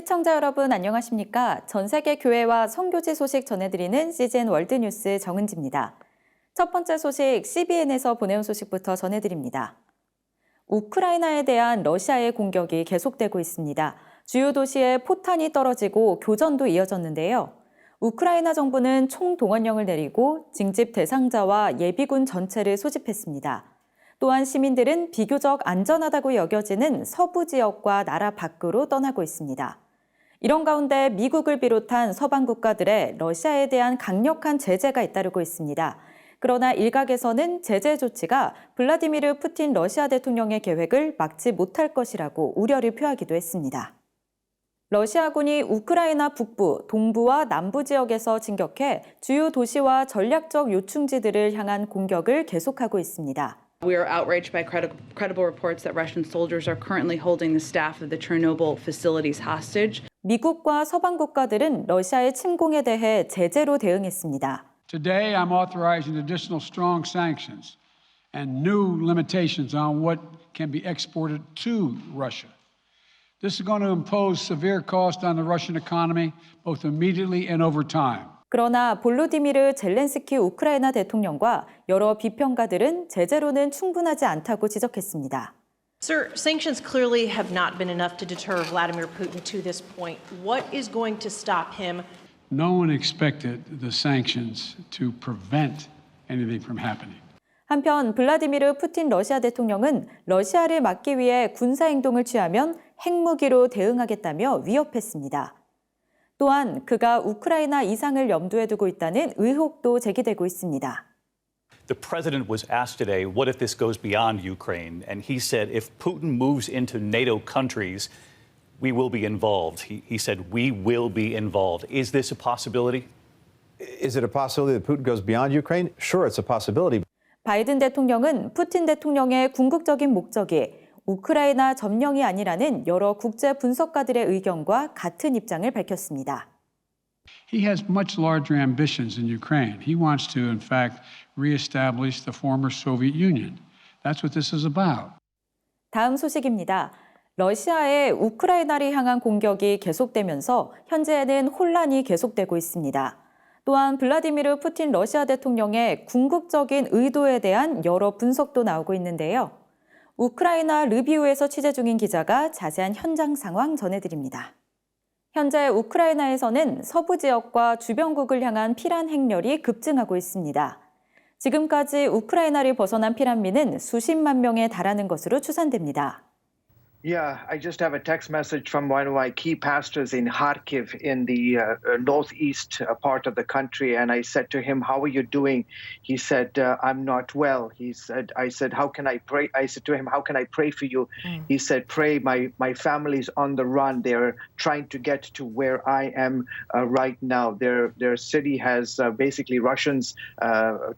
시청자 여러분 안녕하십니까? 전 세계 교회와 선교지 소식 전해드리는 CGN 월드뉴스 정은지입니다. 첫 번째 소식 CBN에서 보내온 소식부터 전해드립니다. 우크라이나에 대한 러시아의 공격이 계속되고 있습니다. 주요 도시에 포탄이 떨어지고 교전도 이어졌는데요. 우크라이나 정부는 총동원령을 내리고 징집 대상자와 예비군 전체를 소집했습니다. 또한 시민들은 비교적 안전하다고 여겨지는 서부 지역과 나라 밖으로 떠나고 있습니다. 이런 가운데 미국을 비롯한 서방 국가들의 러시아에 대한 강력한 제재가 잇따르고 있습니다. 그러나 일각에서는 제재 조치가 블라디미르 푸틴 러시아 대통령의 계획을 막지 못할 것이라고 우려를 표하기도 했습니다. 러시아군이 우크라이나 북부, 동부와 남부 지역에서 진격해 주요 도시와 전략적 요충지들을 향한 공격을 계속하고 있습니다. We are outraged by credible reports that Russian soldiers are currently holding the staff of the Chernobyl facilities hostage. 미국과 서방 국가들은 러시아의 침공에 대해 제재로 대응했습니다. Today, I'm authorizing additional strong sanctions and new limitations on what can be exported to Russia. This is going to impose severe cost on the Russian economy, both immediately and over time. 그러나 볼로디미르 젤렌스키 우크라이나 대통령과 여러 비평가들은 제재로는 충분하지 않다고 지적했습니다. Sir, sanctions clearly have not been enough to deter Vladimir Putin to this point. What is going to stop him? No one expected the sanctions to prevent anything from happening. 한편 블라디미르 푸틴 러시아 대통령은 러시아를 막기 위해 군사행동을 취하면 핵무기로 대응하겠다며 위협했습니다. 또한 그가 우크라이나 이상을 염두에 두고 있다는 의혹도 제기되고 있습니다. The president was asked today, what if this goes beyond Ukraine? And he said, if Putin moves into NATO countries, we will be involved. He said, we will be involved. Is this a possibility? Is it a possibility that Putin goes beyond Ukraine? Sure, it's a possibility. 바이든 대통령은 푸틴 대통령의 궁극적인 목적이 우크라이나 점령이 아니라는 여러 국제 분석가들의 의견과 같은 입장을 밝혔습니다. He has much larger ambitions in Ukraine. He wants to, in fact, reestablish the former Soviet Union. That's what this is about. 다음 소식입니다. 러시아의 우크라이나를 향한 공격이 계속되면서 현재에는 혼란이 계속되고 있습니다. 또한 블라디미르 푸틴 러시아 대통령의 궁극적인 의도에 대한 여러 분석도 나오고 있는데요. 우크라이나 르비우에서 취재 중인 기자가 자세한 현장 상황 전해드립니다. 현재 우크라이나에서는 서부 지역과 주변국을 향한 피란 행렬이 급증하고 있습니다. 지금까지 우크라이나를 벗어난 피란민은 수십만 명에 달하는 것으로 추산됩니다. Yeah, I just have a text message from one of my key pastors in Kharkiv in the northeast part of the country. And I said to him, how are you doing? He said, I'm not well. I said, how can I pray? I said to him, how can I pray for you? He said, pray, my family's on the run. They're trying to get to where I am right now. Their city has basically Russians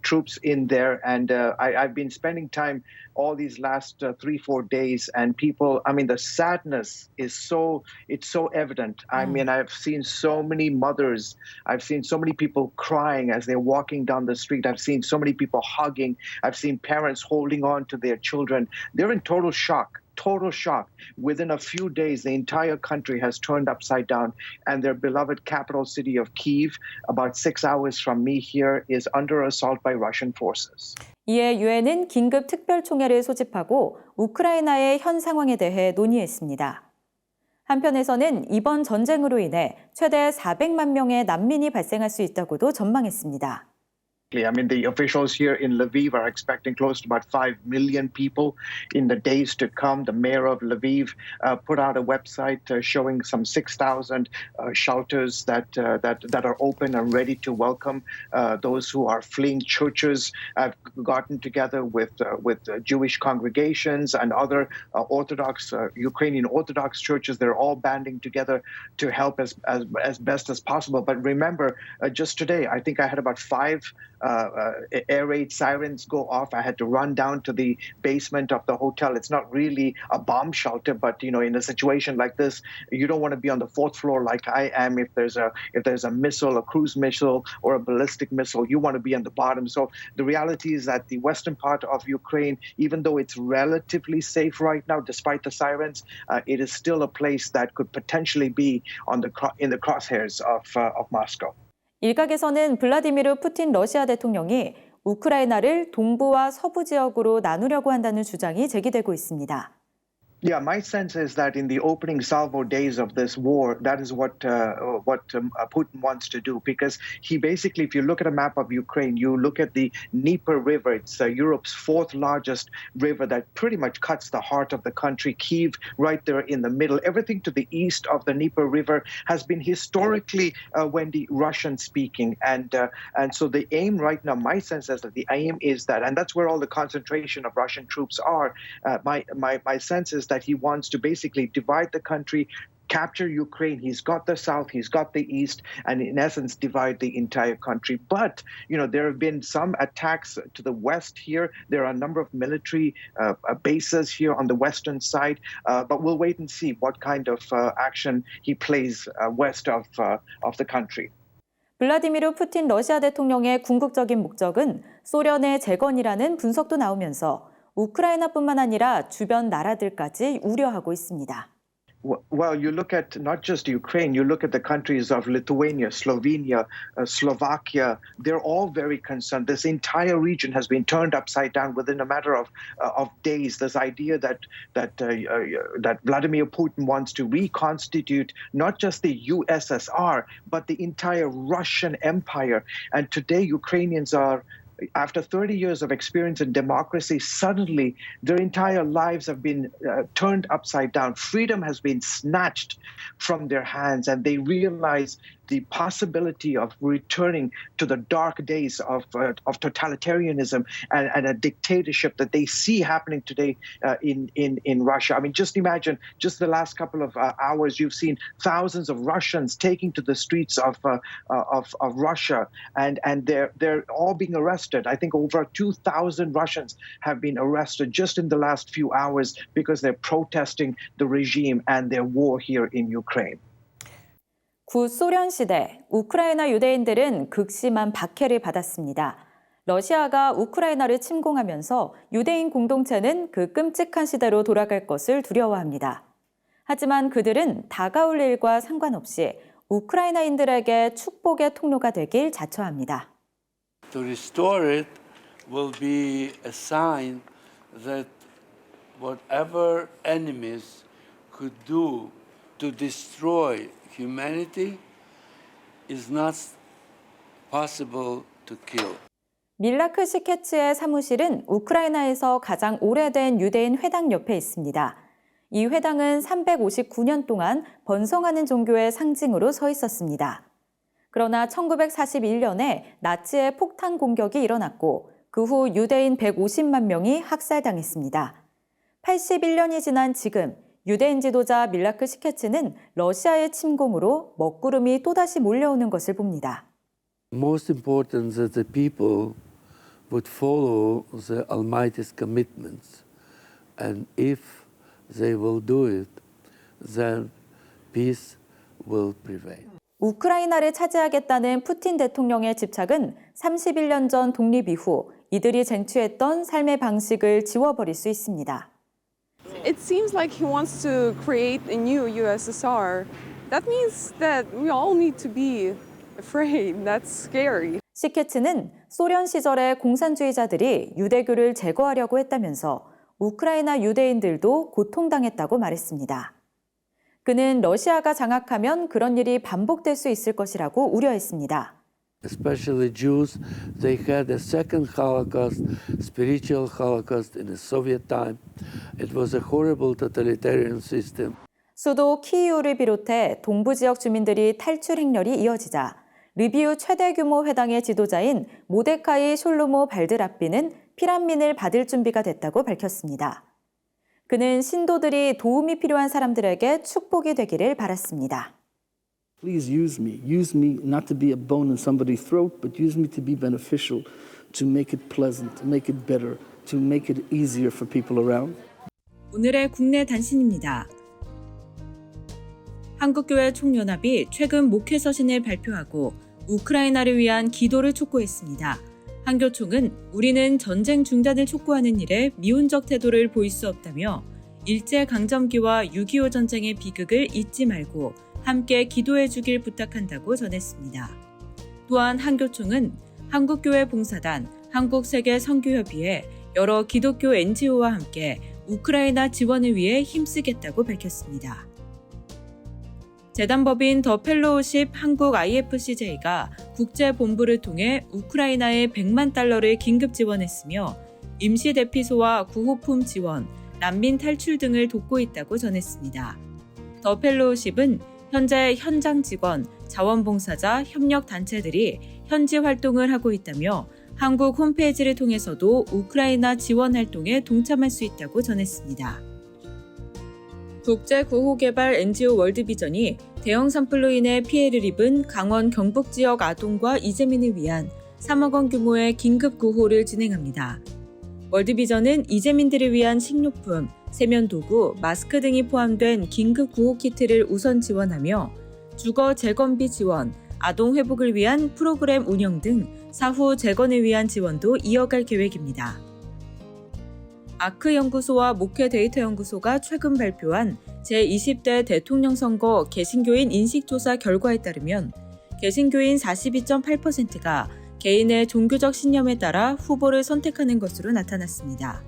troops in there. And I've been spending time all these last 3-4 days, and people, I mean, the sadness is so evident. I mean, I've seen so many mothers, I've seen so many people crying as they're walking down the street. I've seen so many people hugging. I've seen parents holding on to their children. They're in total shock. Total shock. Within a few days, the entire country has turned upside down, and their beloved capital city of Kyiv, about 6 hours from me here, is under assault by Russian forces. 이에 유엔은 긴급 특별총회를 소집하고 우크라이나의 현 상황에 대해 논의했습니다. 한편에서는 이번 전쟁으로 인해 최대 400만 명의 난민이 발생할 수 있다고도 전망했습니다. I mean, the officials here in Lviv are expecting close to about 5 million people in the days to come. The mayor of Lviv put out a website showing some 6,000 shelters that are open and ready to welcome those who are fleeing churches. I've gotten together with Jewish congregations and other Orthodox, Ukrainian Orthodox churches. They're all banding together to help as best as possible. But remember, just today, I think I had about 5 air raid sirens go off. I had to run down to the basement of the hotel. It's not really a bomb shelter, but in a situation like this, you don't want to be on the fourth floor like I am. If there's a missile, a cruise missile, or a ballistic missile, you want to be on the bottom. So the reality is that the western part of Ukraine, even though it's relatively safe right now, despite the sirens, it is still a place that could potentially be in the crosshairs of Moscow. 일각에서는 블라디미르 푸틴 러시아 대통령이 우크라이나를 동부와 서부 지역으로 나누려고 한다는 주장이 제기되고 있습니다. Yeah, my sense is that in the opening salvo days of this war, that is what Putin wants to do, because he basically, if you look at a map of Ukraine, you look at the Dnieper River, it's Europe's fourth largest river that pretty much cuts the heart of the country, Kyiv right there in the middle. Everything to the east of the Dnieper River has been historically, Wendy, Russian speaking. And so the aim right now, my sense is that the aim is that, and that's where all the concentration of Russian troops are. My sense is that he wants to basically divide the country, capture Ukraine. He's got the south, he's got the east, and in essence divide the entire country. But there have been some attacks to the west here. There are a number of military bases here on the western side, but we'll wait and see what kind of action he plays west of the country. 블라디미르 푸틴 러시아 대통령의 궁극적인 목적은 소련의 재건이라는 분석도 나오면서 우크라이나뿐만 아니라 주변 나라들까지 우려하고 있습니다. Well, you look at not just Ukraine, you look at the countries of Lithuania, Slovenia, Slovakia. They're all very concerned. This entire region has been turned upside down within a matter of days. This idea that Vladimir Putin wants to reconstitute not just the USSR, but the entire Russian Empire. And today, Ukrainians are, after 30 years of experience in democracy, suddenly their entire lives have been turned upside down. Freedom has been snatched from their hands, and they realize the possibility of returning to the dark days of totalitarianism and a dictatorship that they see happening today in Russia. I mean, just imagine, just the last couple of hours, you've seen thousands of Russians taking to the streets of Russia, and they're all being arrested. I think over 2,000 Russians have been arrested just in the last few hours because they're protesting the regime and their war here in Ukraine. 구소련 시대 우크라이나 유대인들은 극심한 박해를 받았습니다. 러시아가 우크라이나를 침공하면서 유대인 공동체는 그 끔찍한 시대로 돌아갈 것을 두려워합니다. 하지만 그들은 다가올 일과 상관없이 우크라이나인들에게 축복의 통로가 되길 자처합니다. To restore it will be a sign that whatever enemies could do to destroy humanity is not possible to kill. 밀라크 시케츠의 사무실은 우크라이나에서 가장 오래된 유대인 회당 옆에 있습니다. 이 회당은 359년 동안 번성하는 종교의 상징으로 서 있었습니다. 그러나 1941년에 나치의 폭탄 공격이 일어났고 그 후 유대인 150만 명이 학살당했습니다. 81년이 지난 지금 유대인 지도자 밀라크 시케츠는 러시아의 침공으로 먹구름이 또다시 몰려오는 것을 봅니다. Most important that the people would follow the Almighty's commitments, and if they will do it, then peace will prevail. 우크라이나를 차지하겠다는 푸틴 대통령의 집착은 31년 전 독립 이후 이들이 쟁취했던 삶의 방식을 지워버릴 수 있습니다. It seems like he wants to create a new USSR. That means that we all need to be afraid. That's scary. 시케츠는 소련 시절의 공산주의자들이 유대교를 제거하려고 했다면서 우크라이나 유대인들도 고통당했다고 말했습니다. 그는 러시아가 장악하면 그런 일이 반복될 수 있을 것이라고 우려했습니다. Especially Jews, they had a second Holocaust, spiritual Holocaust in the Soviet time. It was a horrible totalitarian system. 수도 키이우를 비롯해 동부 지역 주민들이 탈출 행렬이 이어지자 리비우 최대 규모 회당의 지도자인 모데카이 숄로모 발드라비는 피란민을 받을 준비가 됐다고 밝혔습니다. 그는 신도들이 도움이 필요한 사람들에게 축복이 되기를 바랐습니다. Please use me not to be a bone in somebody's throat, but use me to be beneficial, to make it pleasant, to make it better, to make it easier for people around. 오늘의 국내 단신입니다. 한국교회 총연합이 최근 목회 서신을 발표하고 우크라이나를 위한 기도를 촉구했습니다. 한교총은 우리는 전쟁 중단을 촉구하는 일에 미온적 태도를 보일 수 없다며 일제강점기와 6.25 전쟁의 비극을 잊지 말고 함께 기도해 주길 부탁한다고 전했습니다. 또한 한교총은 한국교회 봉사단, 한국세계선교협의회, 여러 기독교 NGO와 함께 우크라이나 지원을 위해 힘쓰겠다고 밝혔습니다. 재단법인 더 펠로우십 한국 IFCJ가 국제본부를 통해 우크라이나에 100만 달러를 긴급 지원했으며 임시대피소와 구호품 지원, 난민 탈출 등을 돕고 있다고 전했습니다. 더 펠로우십은 현재 현장 직원, 자원봉사자, 협력단체들이 현지 활동을 하고 있다며 한국 홈페이지를 통해서도 우크라이나 지원 활동에 동참할 수 있다고 전했습니다. 국제구호개발 NGO 월드비전이 대형 산불로 인해 피해를 입은 강원 경북 지역 아동과 이재민을 위한 3억 원 규모의 긴급 구호를 진행합니다. 월드비전은 이재민들을 위한 식료품, 세면도구, 마스크 등이 포함된 긴급 구호 키트를 우선 지원하며 주거 재건비 지원, 아동 회복을 위한 프로그램 운영 등 사후 재건을 위한 지원도 이어갈 계획입니다. 아크연구소와 목회데이터연구소가 최근 발표한 제20대 대통령 선거 개신교인 인식조사 결과에 따르면 개신교인 42.8%가 개인의 종교적 신념에 따라 후보를 선택하는 것으로 나타났습니다.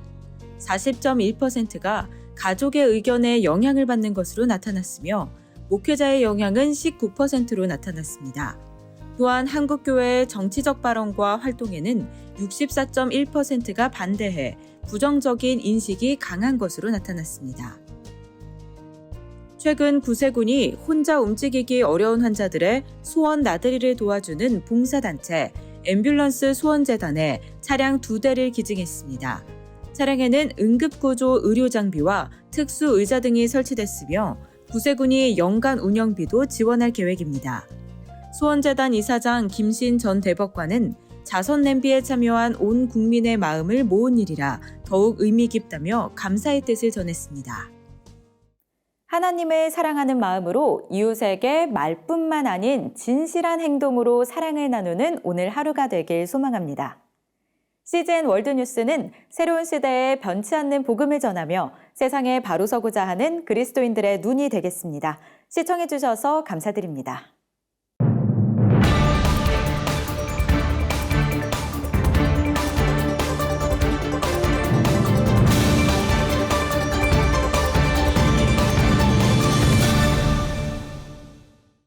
40.1%가 가족의 의견에 영향을 받는 것으로 나타났으며 목회자의 영향은 19%로 나타났습니다. 또한 한국교회의 정치적 발언과 활동에는 64.1%가 반대해 부정적인 인식이 강한 것으로 나타났습니다. 최근 구세군이 혼자 움직이기 어려운 환자들의 소원 나들이를 도와주는 봉사단체 앰뷸런스 소원재단에 차량 2대를 기증했습니다. 차량에는 응급구조 의료장비와 특수의자 등이 설치됐으며 구세군이 연간 운영비도 지원할 계획입니다. 소원재단 이사장 김신 전 대법관은 자선 냄비에 참여한 온 국민의 마음을 모은 일이라 더욱 의미 깊다며 감사의 뜻을 전했습니다. 하나님을 사랑하는 마음으로 이웃에게 말뿐만 아닌 진실한 행동으로 사랑을 나누는 오늘 하루가 되길 소망합니다. CGN 월드뉴스는 새로운 시대에 변치 않는 복음을 전하며 세상에 바로 서고자 하는 그리스도인들의 눈이 되겠습니다. 시청해주셔서 감사드립니다.